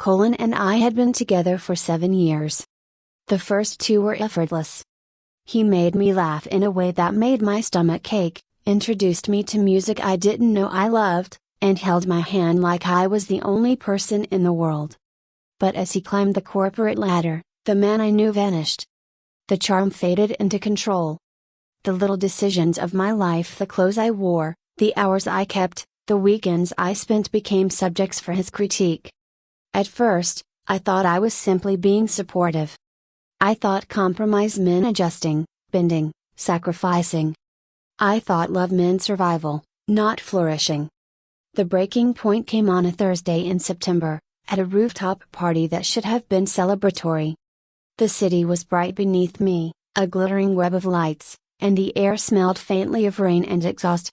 Colin and I had been together for 7 years. The first 2 were effortless. He made me laugh in a way that made my stomach ache, introduced me to music I didn't know I loved, and held my hand like I was the only person in the world. But as he climbed the corporate ladder, the man I knew vanished. The charm faded into control. The little decisions of my life, the clothes I wore, the hours I kept, the weekends I spent became subjects for his critique. At first, I thought I was simply being supportive. I thought compromise meant adjusting, bending, sacrificing. I thought love meant survival, not flourishing. The breaking point came on a Thursday in September, at a rooftop party that should have been celebratory. The city was bright beneath me, a glittering web of lights, and the air smelled faintly of rain and exhaust.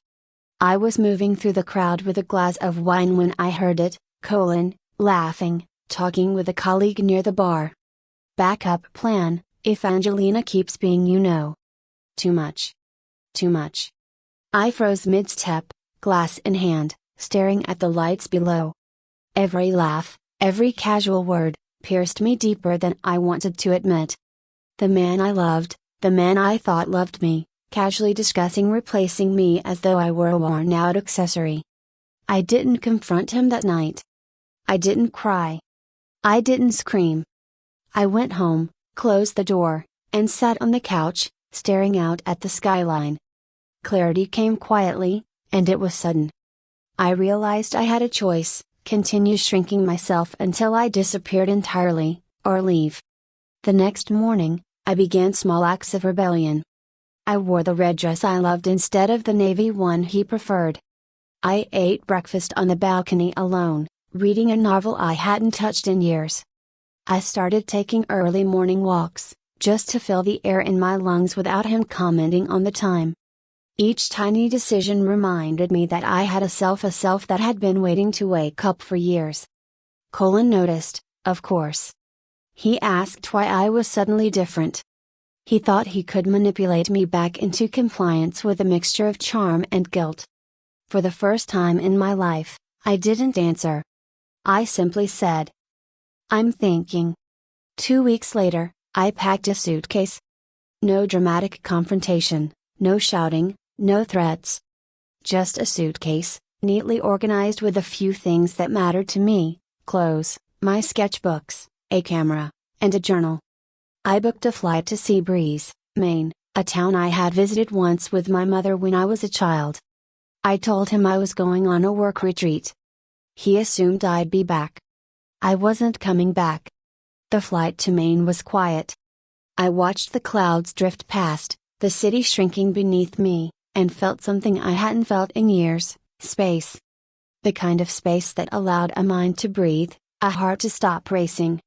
I was moving through the crowd with a glass of wine when I heard it, Colin, laughing, talking with a colleague near the bar. Backup plan, if Angelina keeps being too much. Too much. I froze mid-step, glass in hand, staring at the lights below. Every laugh, every casual word, pierced me deeper than I wanted to admit. The man I loved, the man I thought loved me, casually discussing replacing me as though I were a worn-out accessory. I didn't confront him that night. I didn't cry. I didn't scream. I went home, closed the door, and sat on the couch, staring out at the skyline. Clarity came quietly, and it was sudden. I realized I had a choice: continue shrinking myself until I disappeared entirely, or leave. The next morning, I began small acts of rebellion. I wore the red dress I loved instead of the navy one he preferred. I ate breakfast on the balcony alone, reading a novel I hadn't touched in years. I started taking early morning walks, just to fill the air in my lungs without him commenting on the time. Each tiny decision reminded me that I had a self that had been waiting to wake up for years. Colin noticed, of course. He asked why I was suddenly different. He thought he could manipulate me back into compliance with a mixture of charm and guilt. For the first time in my life, I didn't answer. I simply said, "I'm thinking." 2 weeks later, I packed a suitcase. No dramatic confrontation, no shouting, no threats. Just a suitcase, neatly organized with a few things that mattered to me: clothes, my sketchbooks, a camera, and a journal. I booked a flight to Seabreeze, Maine, a town I had visited once with my mother when I was a child. I told him I was going on a work retreat. He assumed I'd be back. I wasn't coming back. The flight to Maine was quiet. I watched the clouds drift past, the city shrinking beneath me, and felt something I hadn't felt in years: space. The kind of space that allowed a mind to breathe, a heart to stop racing.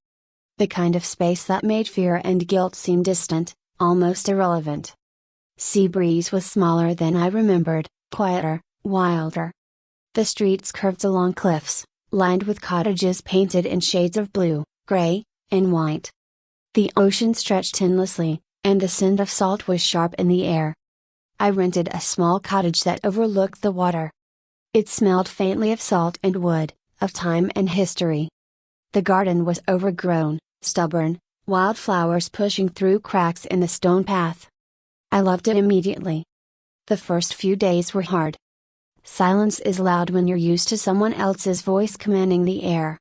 The kind of space that made fear and guilt seem distant, almost irrelevant. Seabreeze was smaller than I remembered, quieter, wilder. The streets curved along cliffs, lined with cottages painted in shades of blue, gray, and white. The ocean stretched endlessly, and the scent of salt was sharp in the air. I rented a small cottage that overlooked the water. It smelled faintly of salt and wood, of time and history. The garden was overgrown, stubborn, wildflowers pushing through cracks in the stone path. I loved it immediately. The first few days were hard. Silence is loud when you're used to someone else's voice commanding the air.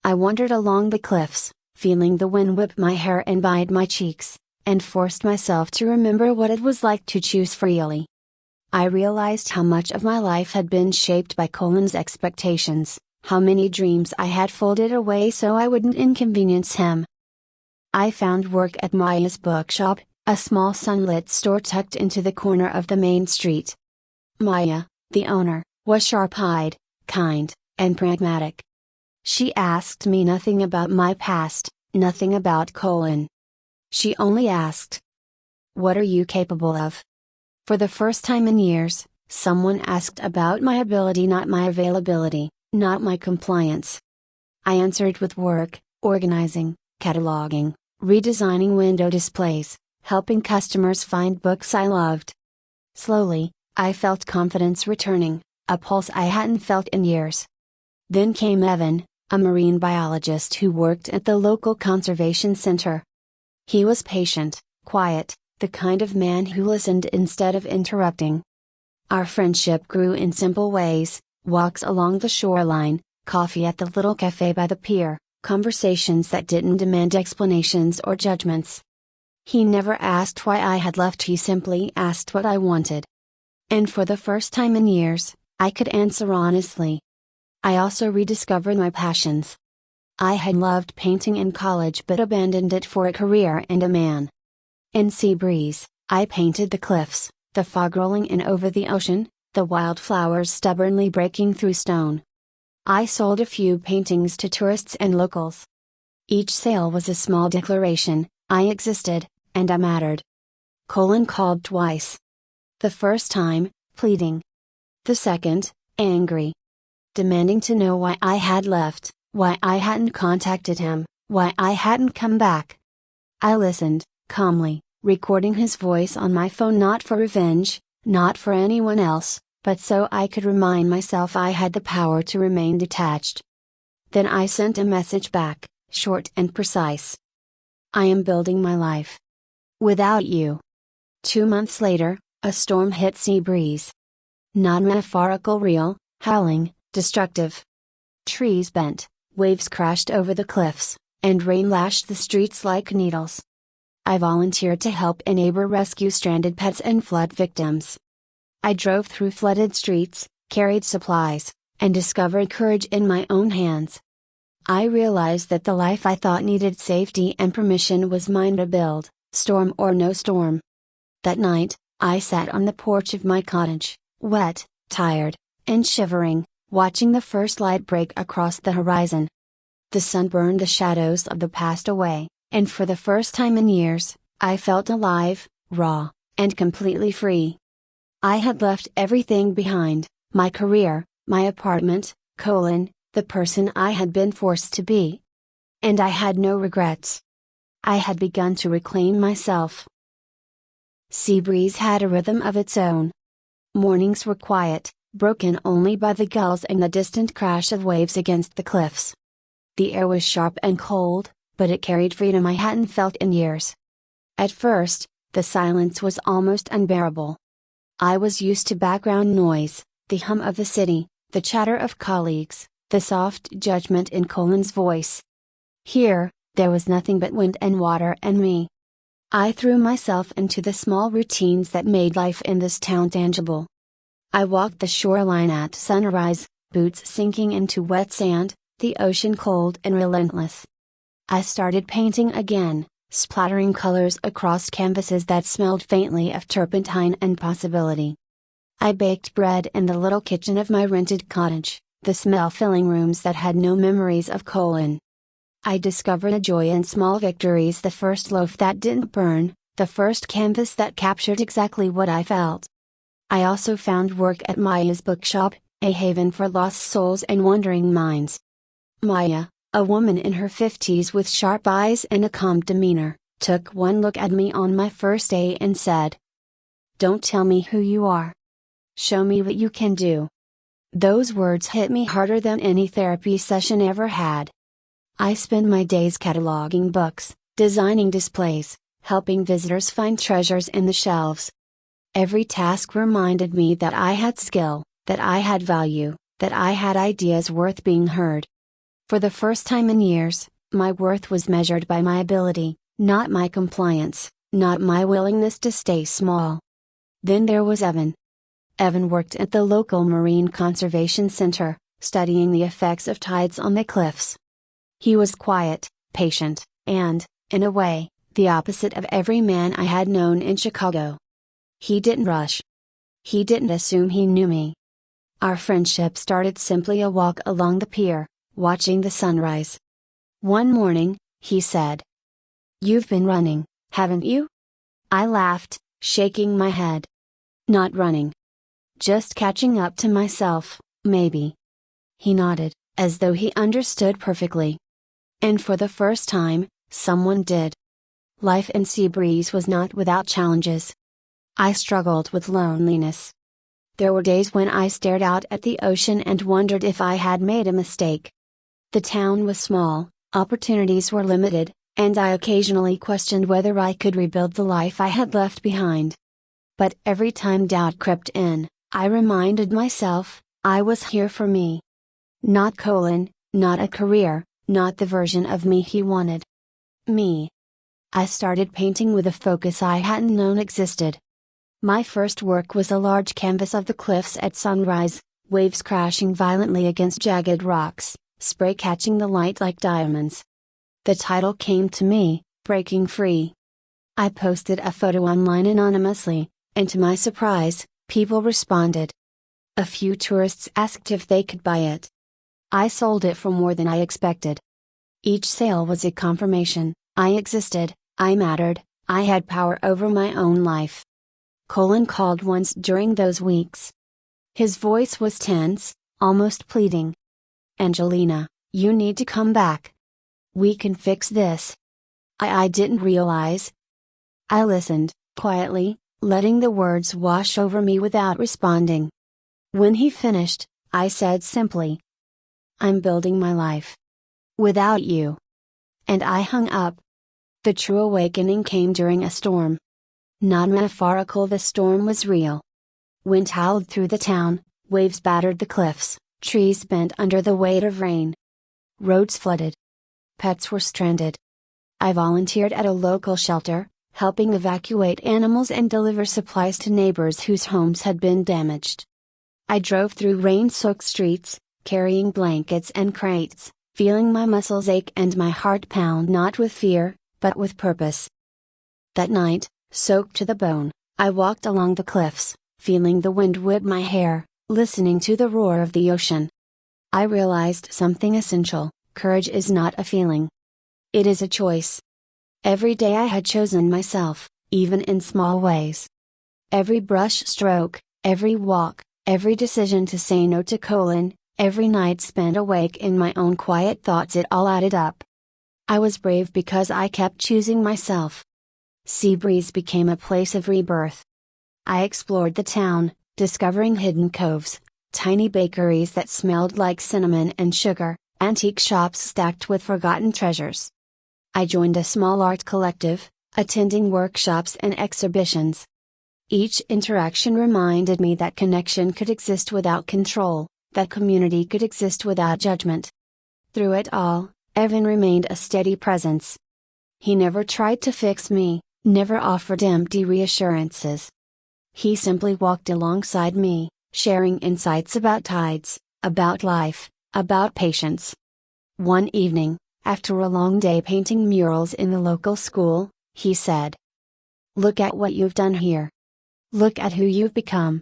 I wandered along the cliffs, feeling the wind whip my hair and bite my cheeks, and forced myself to remember what it was like to choose freely. I realized how much of my life had been shaped by Colin's expectations, how many dreams I had folded away so I wouldn't inconvenience him. I found work at Maya's bookshop, a small sunlit store tucked into the corner of the main street. Maya, the owner, was sharp-eyed, kind, and pragmatic. She asked me nothing about my past, nothing about Colin. She only asked, "What are you capable of?" For the first time in years, someone asked about my ability, not my availability, not my compliance. I answered with work, organizing, cataloging, redesigning window displays, helping customers find books I loved. Slowly, I felt confidence returning, a pulse I hadn't felt in years. Then came Evan, a marine biologist who worked at the local conservation center. He was patient, quiet, the kind of man who listened instead of interrupting. Our friendship grew in simple ways: walks along the shoreline, coffee at the little cafe by the pier, conversations that didn't demand explanations or judgments. He never asked why I had left, he simply asked what I wanted. And for the first time in years, I could answer honestly. I also rediscovered my passions. I had loved painting in college but abandoned it for a career and a man. In Seabreeze, I painted the cliffs, the fog rolling in over the ocean, the wildflowers stubbornly breaking through stone. I sold a few paintings to tourists and locals. Each sale was a small declaration: I existed, and I mattered. Colin called twice. The first time, pleading. The second, angry. Demanding to know why I had left, why I hadn't contacted him, why I hadn't come back. I listened, calmly, recording his voice on my phone, not for revenge, not for anyone else, but so I could remind myself I had the power to remain detached. Then I sent a message back, short and precise. I am building my life without you. 2 months later, a storm hit Seabreeze. Not metaphorical, real, howling, destructive. Trees bent, waves crashed over the cliffs, and rain lashed the streets like needles. I volunteered to help a neighbor rescue stranded pets and flood victims. I drove through flooded streets, carried supplies, and discovered courage in my own hands. I realized that the life I thought needed safety and permission was mine to build, storm or no storm. That night, I sat on the porch of my cottage, wet, tired, and shivering, watching the first light break across the horizon. The sun burned the shadows of the past away, and for the first time in years, I felt alive, raw, and completely free. I had left everything behind: my career, my apartment, Colin, the person I had been forced to be. And I had no regrets. I had begun to reclaim myself. Seabreeze had a rhythm of its own. Mornings were quiet, broken only by the gulls and the distant crash of waves against the cliffs. The air was sharp and cold, but it carried freedom I hadn't felt in years. At first, the silence was almost unbearable. I was used to background noise, the hum of the city, the chatter of colleagues, the soft judgment in Colin's voice. Here, there was nothing but wind and water and me. I threw myself into the small routines that made life in this town tangible. I walked the shoreline at sunrise, boots sinking into wet sand, the ocean cold and relentless. I started painting again, splattering colors across canvases that smelled faintly of turpentine and possibility. I baked bread in the little kitchen of my rented cottage, the smell filling rooms that had no memories of Colin. I discovered a joy in small victories: the first loaf that didn't burn, the first canvas that captured exactly what I felt. I also found work at Maya's bookshop, a haven for lost souls and wandering minds. Maya, a woman in her 50s with sharp eyes and a calm demeanor, took one look at me on my first day and said, "Don't tell me who you are. Show me what you can do." Those words hit me harder than any therapy session ever had. I spent my days cataloging books, designing displays, helping visitors find treasures in the shelves. Every task reminded me that I had skill, that I had value, that I had ideas worth being heard. For the first time in years, my worth was measured by my ability, not my compliance, not my willingness to stay small. Then there was Evan. Evan worked at the local marine conservation center, studying the effects of tides on the cliffs. He was quiet, patient, and, in a way, the opposite of every man I had known in Chicago. He didn't rush. He didn't assume he knew me. Our friendship started simply a walk along the pier, watching the sunrise. One morning, he said, "You've been running, haven't you?" I laughed, shaking my head. "Not running. Just catching up to myself, maybe." He nodded, as though he understood perfectly. And for the first time, someone did. Life in Seabreeze was not without challenges. I struggled with loneliness. There were days when I stared out at the ocean and wondered if I had made a mistake. The town was small, opportunities were limited, and I occasionally questioned whether I could rebuild the life I had left behind. But every time doubt crept in, I reminded myself, I was here for me. Not Colin, not a career, not the version of me he wanted. Me. I started painting with a focus I hadn't known existed. My first work was a large canvas of the cliffs at sunrise, waves crashing violently against jagged rocks, spray catching the light like diamonds. The title came to me, Breaking Free. I posted a photo online anonymously, and to my surprise, people responded. A few tourists asked if they could buy it. I sold it for more than I expected. Each sale was a confirmation, I existed, I mattered, I had power over my own life. Colin called once during those weeks. His voice was tense, almost pleading. Angelina, you need to come back. We can fix this. I didn't realize. I listened, quietly, letting the words wash over me without responding. When he finished, I said simply, I'm building my life. Without you. And I hung up. The true awakening came during a storm. Not metaphorical, the storm was real. Wind howled through the town, waves battered the cliffs, trees bent under the weight of rain. Roads flooded. Pets were stranded. I volunteered at a local shelter, helping evacuate animals and deliver supplies to neighbors whose homes had been damaged. I drove through rain-soaked streets, carrying blankets and crates, feeling my muscles ache and my heart pound not with fear, but with purpose. That night, soaked to the bone, I walked along the cliffs, feeling the wind whip my hair, listening to the roar of the ocean. I realized something essential: courage is not a feeling. It is a choice. Every day I had chosen myself, even in small ways. Every brush stroke, every walk, every decision to say no to Colin, every night spent awake in my own quiet thoughts, it all added up. I was brave because I kept choosing myself. Seabreeze became a place of rebirth. I explored the town, discovering hidden coves, tiny bakeries that smelled like cinnamon and sugar, antique shops stacked with forgotten treasures. I joined a small art collective, attending workshops and exhibitions. Each interaction reminded me that connection could exist without control, that community could exist without judgment. Through it all, Evan remained a steady presence. He never tried to fix me, never offered empty reassurances. He simply walked alongside me, sharing insights about tides, about life, about patience. One evening, after a long day painting murals in the local school, he said, "Look at what you've done here. Look at who you've become."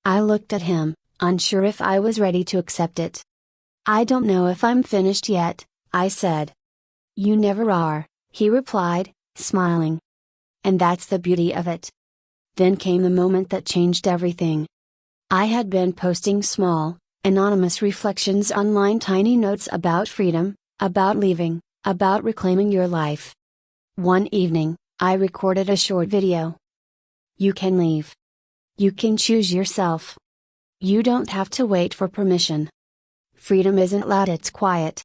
I looked at him, unsure if I was ready to accept it. "I don't know if I'm finished yet," I said. "You never are," he replied, smiling. And that's the beauty of it. Then came the moment that changed everything. I had been posting small, anonymous reflections online, tiny notes about freedom, about leaving, about reclaiming your life. One evening, I recorded a short video. You can leave. You can choose yourself. You don't have to wait for permission. Freedom isn't loud, it's quiet.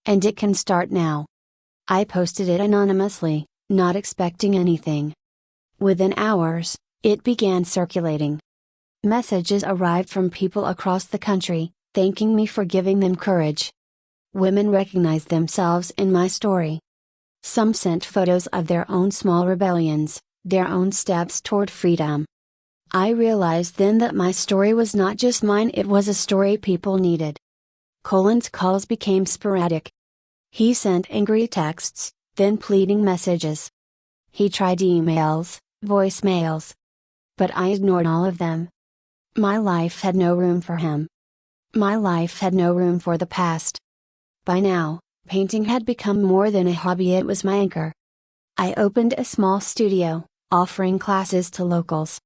And it can start now. I posted it anonymously, not expecting anything. Within hours, it began circulating. Messages arrived from people across the country, thanking me for giving them courage. Women recognized themselves in my story. Some sent photos of their own small rebellions, their own steps toward freedom. I realized then that my story was not just mine, it was a story people needed. Colin's calls became sporadic. He sent angry texts, then pleading messages. He tried emails, voicemails. But I ignored all of them. My life had no room for him. My life had no room for the past. By now, painting had become more than a hobby, it was my anchor. I opened a small studio, offering classes to locals.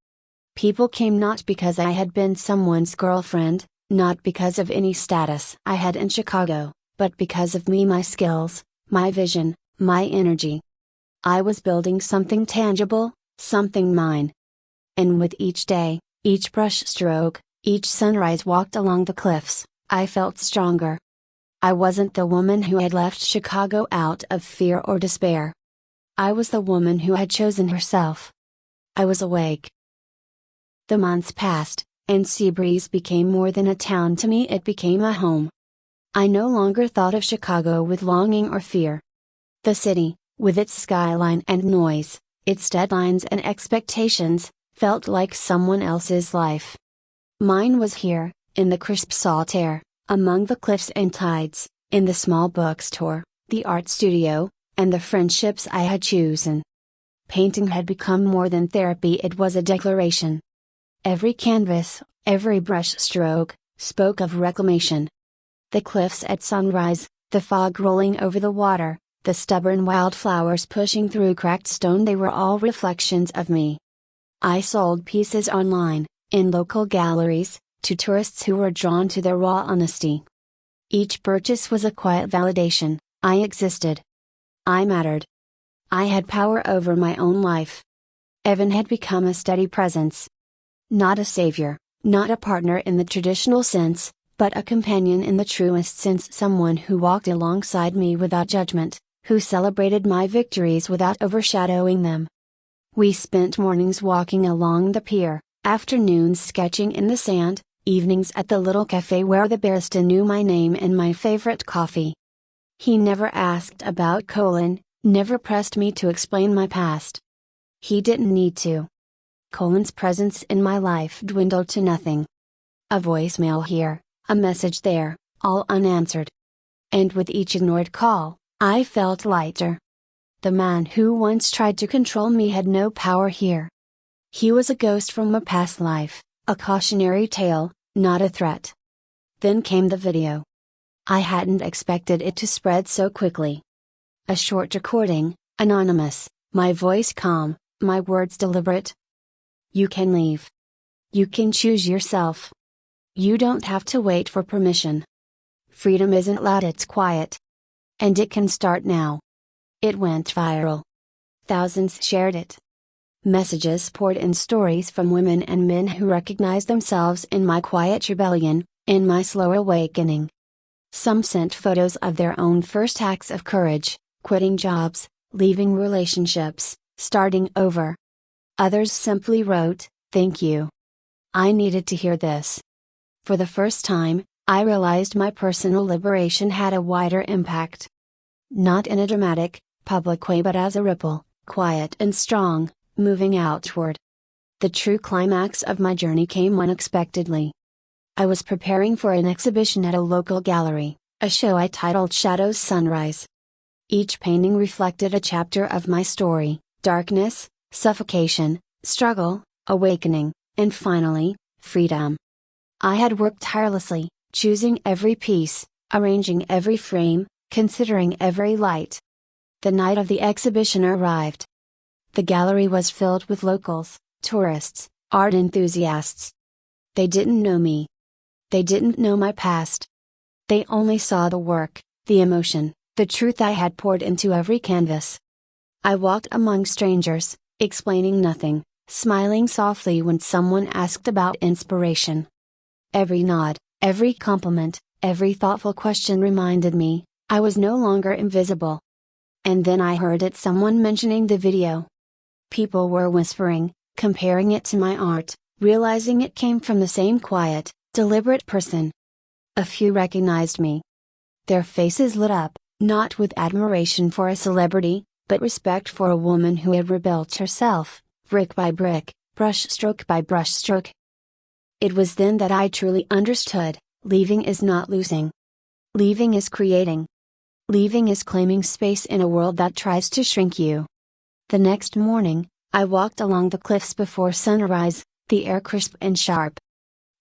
People came not because I had been someone's girlfriend, not because of any status I had in Chicago, but because of me, my skills, my vision, my energy. I was building something tangible, something mine. And with each day, each brush stroke, each sunrise walked along the cliffs, I felt stronger. I wasn't the woman who had left Chicago out of fear or despair. I was the woman who had chosen herself. I was awake. The months passed, and Seabreeze became more than a town to me, it became a home. I no longer thought of Chicago with longing or fear. The city, with its skyline and noise, its deadlines and expectations, felt like someone else's life. Mine was here, in the crisp salt air, among the cliffs and tides, in the small bookstore, the art studio, and the friendships I had chosen. Painting had become more than therapy, it was a declaration. Every canvas, every brush stroke, spoke of reclamation. The cliffs at sunrise, the fog rolling over the water, the stubborn wildflowers pushing through cracked stone, they were all reflections of me. I sold pieces online, in local galleries, to tourists who were drawn to their raw honesty. Each purchase was a quiet validation: I existed. I mattered. I had power over my own life. Evan had become a steady presence. Not a savior, not a partner in the traditional sense, but a companion in the truest sense, someone who walked alongside me without judgment, who celebrated my victories without overshadowing them. We spent mornings walking along the pier, afternoons sketching in the sand, evenings at the little cafe where the barista knew my name and my favorite coffee. He never asked about Colin, never pressed me to explain my past. He didn't need to. Colin's presence in my life dwindled to nothing. A voicemail here, a message there, all unanswered. And with each ignored call, I felt lighter. The man who once tried to control me had no power here. He was a ghost from a past life, a cautionary tale, not a threat. Then came the video. I hadn't expected it to spread so quickly. A short recording, anonymous, my voice calm, my words deliberate. You can leave. You can choose yourself. You don't have to wait for permission. Freedom isn't loud, it's quiet. And it can start now. It went viral. Thousands shared it. Messages poured in, stories from women and men who recognized themselves in my quiet rebellion, in my slow awakening. Some sent photos of their own first acts of courage, quitting jobs, leaving relationships, starting over. Others simply wrote, "Thank you. I needed to hear this." For the first time, I realized my personal liberation had a wider impact. Not in a dramatic, public way, but as a ripple, quiet and strong, moving outward. The true climax of my journey came unexpectedly. I was preparing for an exhibition at a local gallery, a show I titled Shadows Sunrise. Each painting reflected a chapter of my story: darkness, suffocation, struggle, awakening, and finally, freedom. I had worked tirelessly, choosing every piece, arranging every frame, considering every light. The night of the exhibition arrived. The gallery was filled with locals, tourists, art enthusiasts. They didn't know me. They didn't know my past. They only saw the work, the emotion, the truth I had poured into every canvas. I walked among strangers, explaining nothing, smiling softly when someone asked about inspiration. Every nod, every compliment, every thoughtful question reminded me, I was no longer invisible. And then I heard it, someone mentioning the video. People were whispering, comparing it to my art, realizing it came from the same quiet, deliberate person. A few recognized me. Their faces lit up, not with admiration for a celebrity, but respect for a woman who had rebuilt herself, brick by brick, brushstroke by brushstroke. It was then that I truly understood, leaving is not losing. Leaving is creating. Leaving is claiming space in a world that tries to shrink you. The next morning, I walked along the cliffs before sunrise, the air crisp and sharp.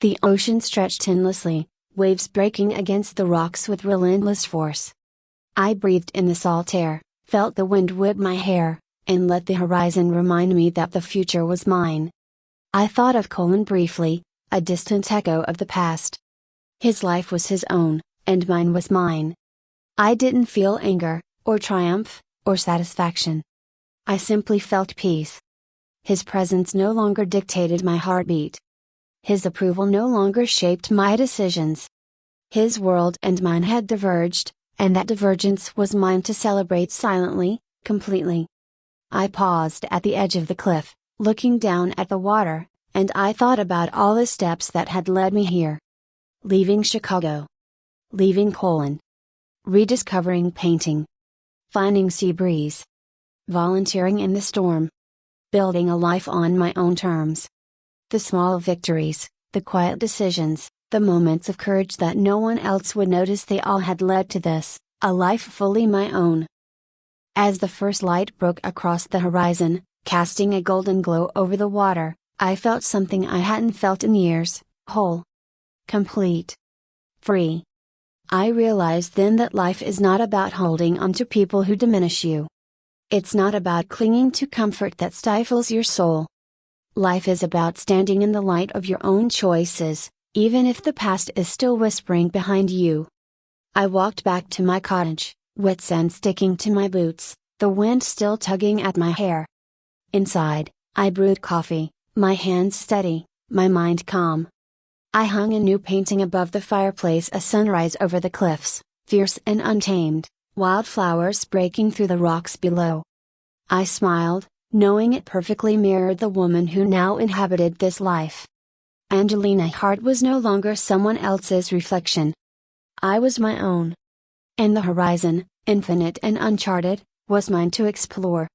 The ocean stretched endlessly, waves breaking against the rocks with relentless force. I breathed in the salt air, felt the wind whip my hair, and let the horizon remind me that the future was mine. I thought of Colin briefly, a distant echo of the past. His life was his own, and mine was mine. I didn't feel anger, or triumph, or satisfaction. I simply felt peace. His presence no longer dictated my heartbeat. His approval no longer shaped my decisions. His world and mine had diverged, and that divergence was mine to celebrate silently, completely. I paused at the edge of the cliff, looking down at the water, and I thought about all the steps that had led me here. Leaving Chicago. Leaving Poland. Rediscovering painting. Finding sea breeze. Volunteering in the storm. Building a life on my own terms. The small victories, the quiet decisions, the moments of courage that no one else would notice, they all had led to this, a life fully my own. As the first light broke across the horizon, casting a golden glow over the water, I felt something I hadn't felt in years: whole. Complete. Free. I realized then that life is not about holding on to people who diminish you. It's not about clinging to comfort that stifles your soul. Life is about standing in the light of your own choices, even if the past is still whispering behind you. I walked back to my cottage, wet sand sticking to my boots, the wind still tugging at my hair. Inside, I brewed coffee, my hands steady, my mind calm. I hung a new painting above the fireplace, a sunrise over the cliffs, fierce and untamed, wildflowers breaking through the rocks below. I smiled, knowing it perfectly mirrored the woman who now inhabited this life. Angelina Hart was no longer someone else's reflection. I was my own. And the horizon, infinite and uncharted, was mine to explore.